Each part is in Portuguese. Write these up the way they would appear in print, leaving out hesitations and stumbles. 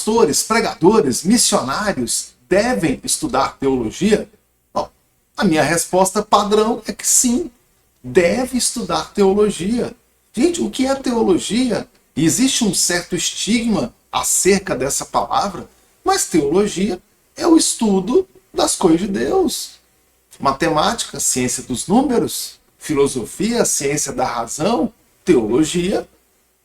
pastores, pregadores, missionários devem estudar teologia? Bom, a minha resposta padrão é que sim, deve estudar teologia. Gente, o que é teologia? Existe um certo estigma acerca dessa palavra, mas teologia é o estudo das coisas de Deus. Matemática, ciência dos números. Filosofia, a ciência da razão. Teologia,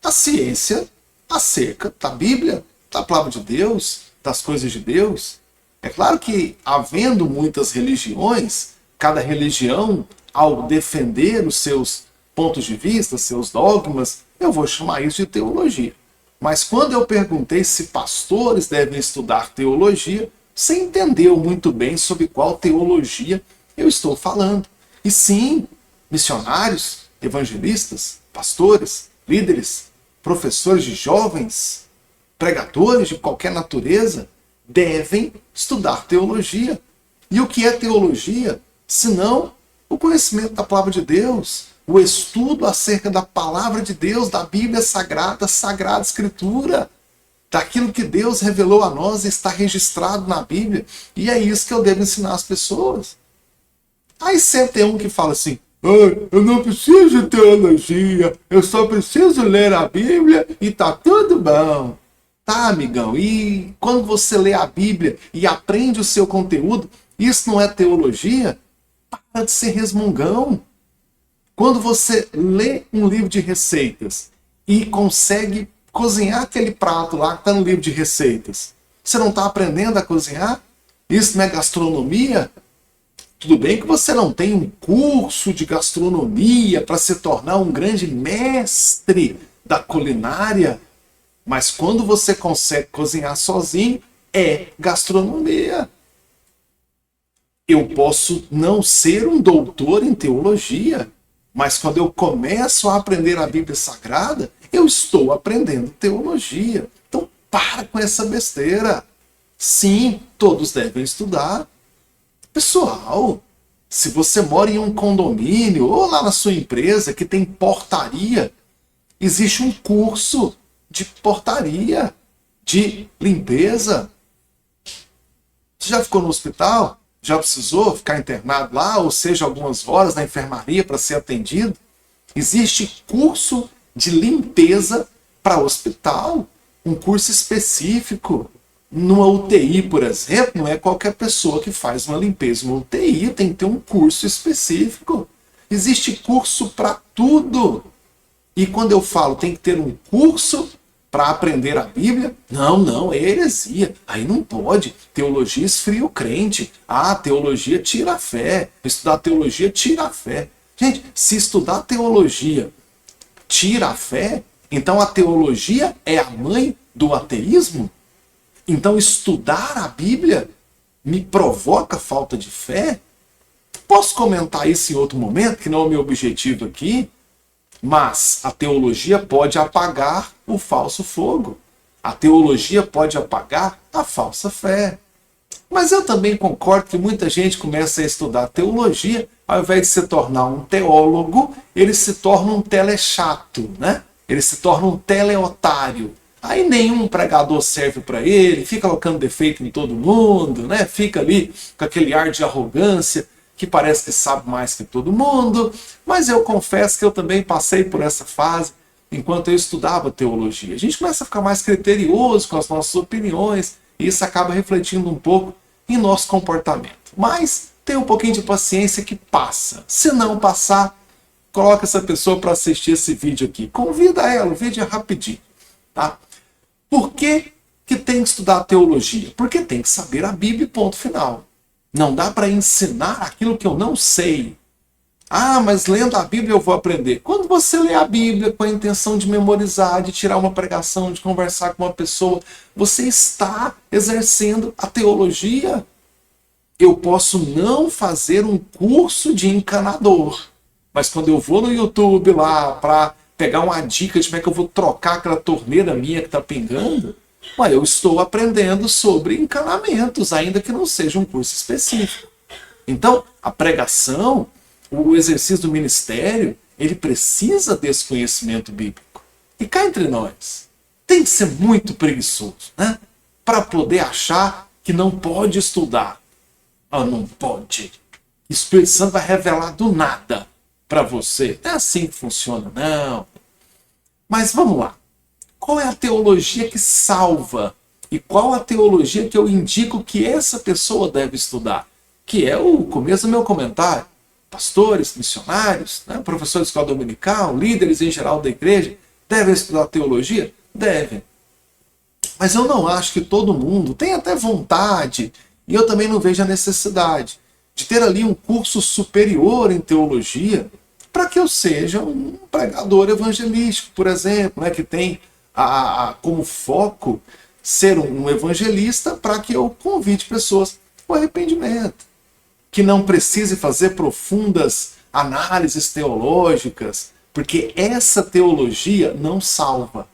a ciência acerca da Bíblia, da palavra de Deus, das coisas de Deus. É claro que, havendo muitas religiões, cada religião, ao defender os seus pontos de vista, seus dogmas, eu vou chamar isso de teologia. Mas quando eu perguntei se pastores devem estudar teologia, você entendeu muito bem sobre qual teologia eu estou falando. E sim, missionários, evangelistas, pastores, líderes, professores de jovens, pregadores de qualquer natureza, devem estudar teologia. E o que é teologia? Senão o conhecimento da palavra de Deus, o estudo acerca da palavra de Deus, da Bíblia Sagrada, Sagrada Escritura, daquilo que Deus revelou a nós e está registrado na Bíblia. E é isso que eu devo ensinar as pessoas. Aí sempre tem um que fala assim, eu não preciso de teologia, eu só preciso ler a Bíblia e tá tudo bom. Tá, amigão? E quando você lê a Bíblia e aprende o seu conteúdo, isso não é teologia? Para de ser resmungão. Quando você lê um livro de receitas e consegue cozinhar aquele prato lá que está no livro de receitas, você não está aprendendo a cozinhar? Isso não é gastronomia? Tudo bem que você não tem um curso de gastronomia para se tornar um grande mestre da culinária, mas quando você consegue cozinhar sozinho, é gastronomia. Eu posso não ser um doutor em teologia, mas quando eu começo a aprender a Bíblia Sagrada, eu estou aprendendo teologia. Então para com essa besteira. Sim, todos devem estudar. Pessoal, se você mora em um condomínio ou lá na sua empresa que tem portaria, existe um curso de portaria, de limpeza. Você já ficou no hospital? Já precisou ficar internado lá, ou seja, algumas horas na enfermaria para ser atendido? Existe curso de limpeza para hospital, um curso específico. Numa UTI, por exemplo, não é qualquer pessoa que faz uma limpeza. Uma UTI tem que ter um curso específico. Existe curso para tudo. E quando eu falo tem que ter um curso para aprender a Bíblia, não, é heresia. Aí não pode. Teologia esfria o crente. Teologia tira a fé. Estudar teologia tira a fé. Gente, se estudar teologia tira a fé, então a teologia é a mãe do ateísmo? Então estudar a Bíblia me provoca falta de fé? Posso comentar isso em outro momento, que não é o meu objetivo aqui, mas a teologia pode apagar o falso fogo. A teologia pode apagar a falsa fé. Mas eu também concordo que muita gente começa a estudar teologia, ao invés de se tornar um teólogo, ele se torna um telechato, né? Ele se torna um teleotário. Aí nenhum pregador serve para ele, fica colocando defeito em todo mundo, né? Fica ali com aquele ar de arrogância, que parece que sabe mais que todo mundo. Mas eu confesso que eu também passei por essa fase enquanto eu estudava teologia. A gente começa a ficar mais criterioso com as nossas opiniões, e isso acaba refletindo um pouco em nosso comportamento. Mas tem um pouquinho de paciência que passa. Se não passar, coloca essa pessoa para assistir esse vídeo aqui. Convida ela, o vídeo é rapidinho, tá? Por que tem que estudar teologia? Porque tem que saber a Bíblia, ponto final. Não dá para ensinar aquilo que eu não sei. Mas lendo a Bíblia eu vou aprender. Quando você lê a Bíblia com a intenção de memorizar, de tirar uma pregação, de conversar com uma pessoa, você está exercendo a teologia. Eu posso não fazer um curso de encanador, mas quando eu vou no YouTube lá para pegar uma dica de como é que eu vou trocar aquela torneira minha que está pingando, eu estou aprendendo sobre encanamentos, ainda que não seja um curso específico. Então, a pregação, o exercício do ministério, ele precisa desse conhecimento bíblico. E cá entre nós, tem que ser muito preguiçoso, né? para poder achar que não pode estudar. Ah, não pode. O Espírito Santo vai revelar do nada para você. Não é assim que funciona, não. Mas vamos lá. Qual é a teologia que salva? E qual a teologia que eu indico que essa pessoa deve estudar? Que é o começo do meu comentário. Pastores, missionários, né, professores de escola dominical, líderes em geral da igreja, devem estudar teologia? Devem. Mas eu não acho que todo mundo tem até vontade, e eu também não vejo a necessidade de ter ali um curso superior em teologia para que eu seja um pregador evangelístico, por exemplo, né, que tem como foco ser um evangelista para que eu convide pessoas ao arrependimento, que não precise fazer profundas análises teológicas, porque essa teologia não salva.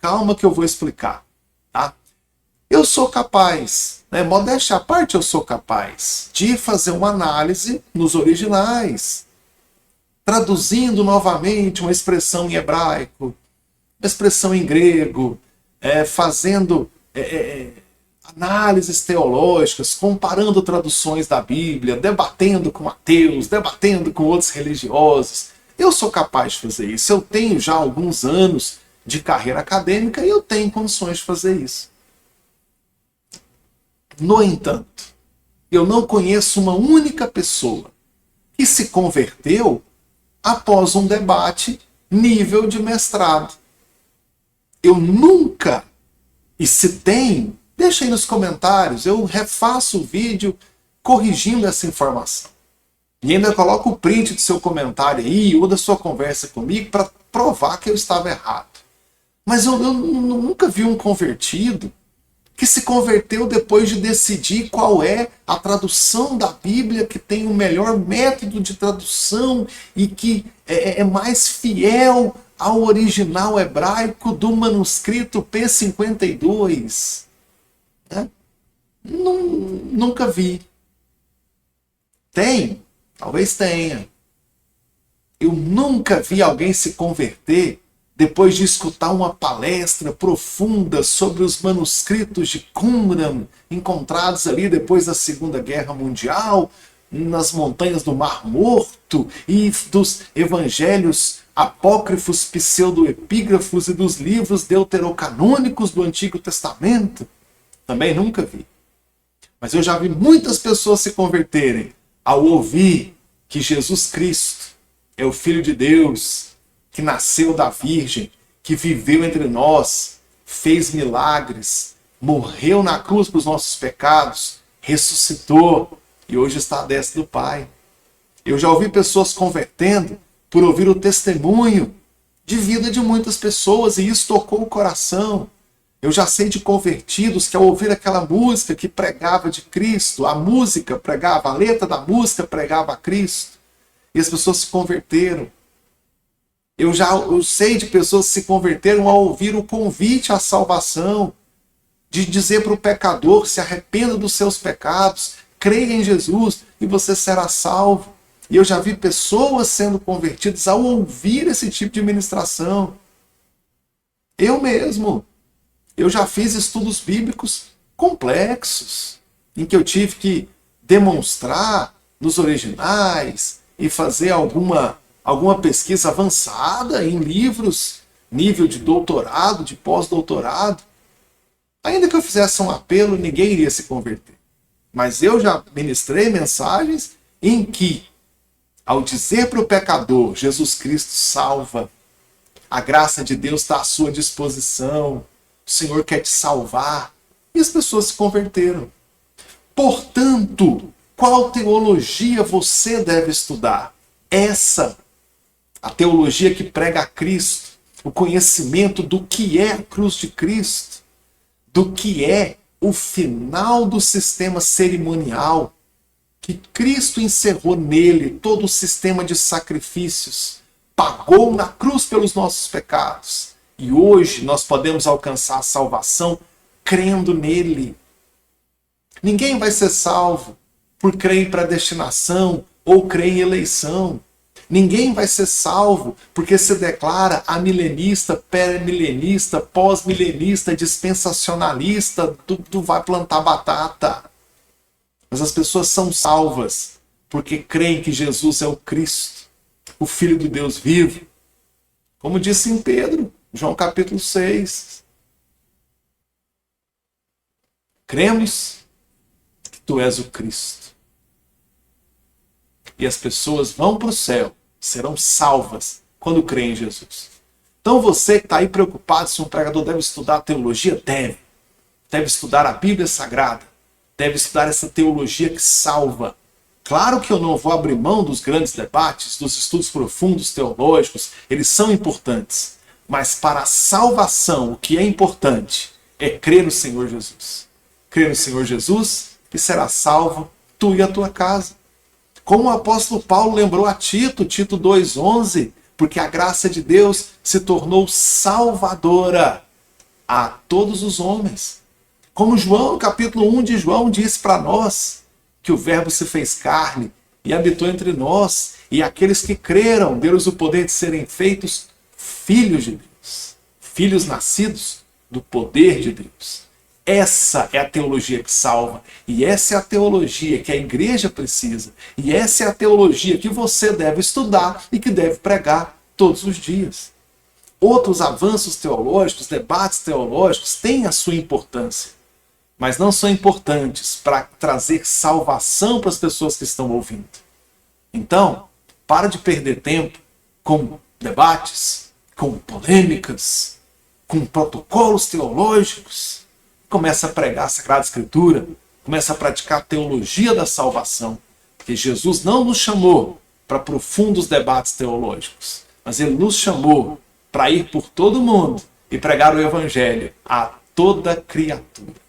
Calma que eu vou explicar. Tá? Eu sou capaz, né, modéstia à parte, eu sou capaz de fazer uma análise nos originais, traduzindo novamente uma expressão em hebraico, uma expressão em grego, fazendo análises teológicas, comparando traduções da Bíblia, debatendo com ateus, debatendo com outros religiosos. Eu sou capaz de fazer isso. Eu tenho já alguns anos de carreira acadêmica e eu tenho condições de fazer isso. No entanto, eu não conheço uma única pessoa que se converteu após um debate nível de mestrado. Eu nunca, e se tem, deixa aí nos comentários, eu refaço o vídeo corrigindo essa informação. E ainda coloco o print do seu comentário aí, ou da sua conversa comigo, para provar que eu estava errado. Mas eu nunca vi um convertido que se converteu depois de decidir qual é a tradução da Bíblia que tem o melhor método de tradução e que é mais fiel ao original hebraico do manuscrito P52. Né? Nunca vi. Tem? Talvez tenha. Eu nunca vi alguém se converter depois de escutar uma palestra profunda sobre os manuscritos de Qumran, encontrados ali depois da Segunda Guerra Mundial, nas montanhas do Mar Morto, e dos evangelhos apócrifos, pseudoepígrafos e dos livros deuterocanônicos do Antigo Testamento. Também nunca vi. Mas eu já vi muitas pessoas se converterem ao ouvir que Jesus Cristo é o Filho de Deus, que nasceu da Virgem, que viveu entre nós, fez milagres, morreu na cruz para os nossos pecados, ressuscitou e hoje está à destra do Pai. Eu já ouvi pessoas convertendo por ouvir o testemunho de vida de muitas pessoas e isso tocou o coração. Eu já sei de convertidos que ao ouvir aquela música que pregava de Cristo, a música pregava, a letra da música pregava a Cristo, e as pessoas se converteram. Eu sei de pessoas que se converteram ao ouvir o convite à salvação, de dizer para o pecador, se arrependa dos seus pecados, creia em Jesus e você será salvo. E eu já vi pessoas sendo convertidas ao ouvir esse tipo de ministração. Eu mesmo, eu já fiz estudos bíblicos complexos, em que eu tive que demonstrar nos originais e fazer alguma pesquisa avançada em livros, nível de doutorado, de pós-doutorado. Ainda que eu fizesse um apelo, ninguém iria se converter. Mas eu já ministrei mensagens em que, ao dizer para o pecador, Jesus Cristo salva, a graça de Deus está à sua disposição, o Senhor quer te salvar, e as pessoas se converteram. Portanto, qual teologia você deve estudar? Essa, a teologia que prega a Cristo, o conhecimento do que é a cruz de Cristo, do que é o final do sistema cerimonial, que Cristo encerrou nele todo o sistema de sacrifícios, pagou na cruz pelos nossos pecados, e hoje nós podemos alcançar a salvação crendo nele. Ninguém vai ser salvo por crer em predestinação ou crer em eleição. Ninguém vai ser salvo porque se declara amilenista, pré-milenista, pós-milenista, dispensacionalista, tu vai plantar batata. Mas as pessoas são salvas porque creem que Jesus é o Cristo, o Filho do Deus vivo. Como disse em Pedro, João capítulo 6. Cremos que tu és o Cristo. E as pessoas vão para o céu, serão salvas quando creem em Jesus. Então você que está aí preocupado se um pregador deve estudar teologia, deve. Deve estudar a Bíblia Sagrada. Deve estudar essa teologia que salva. Claro que eu não vou abrir mão dos grandes debates, dos estudos profundos teológicos, eles são importantes. Mas para a salvação, o que é importante é crer no Senhor Jesus. Crer no Senhor Jesus e será salvo tu e a tua casa. Como o apóstolo Paulo lembrou a Tito, Tito 2,11, porque a graça de Deus se tornou salvadora a todos os homens. Como João, capítulo 1 de João, diz para nós que o verbo se fez carne e habitou entre nós, e aqueles que creram deu-lhes o poder de serem feitos filhos de Deus, filhos nascidos do poder de Deus. Essa é a teologia que salva, e essa é a teologia que a igreja precisa, e essa é a teologia que você deve estudar e que deve pregar todos os dias. Outros avanços teológicos, debates teológicos têm a sua importância, mas não são importantes para trazer salvação para as pessoas que estão ouvindo. Então, para de perder tempo com debates, com polêmicas, com protocolos teológicos. Começa a pregar a Sagrada Escritura, começa a praticar a teologia da salvação, porque Jesus não nos chamou para profundos debates teológicos, mas ele nos chamou para ir por todo mundo e pregar o Evangelho a toda criatura.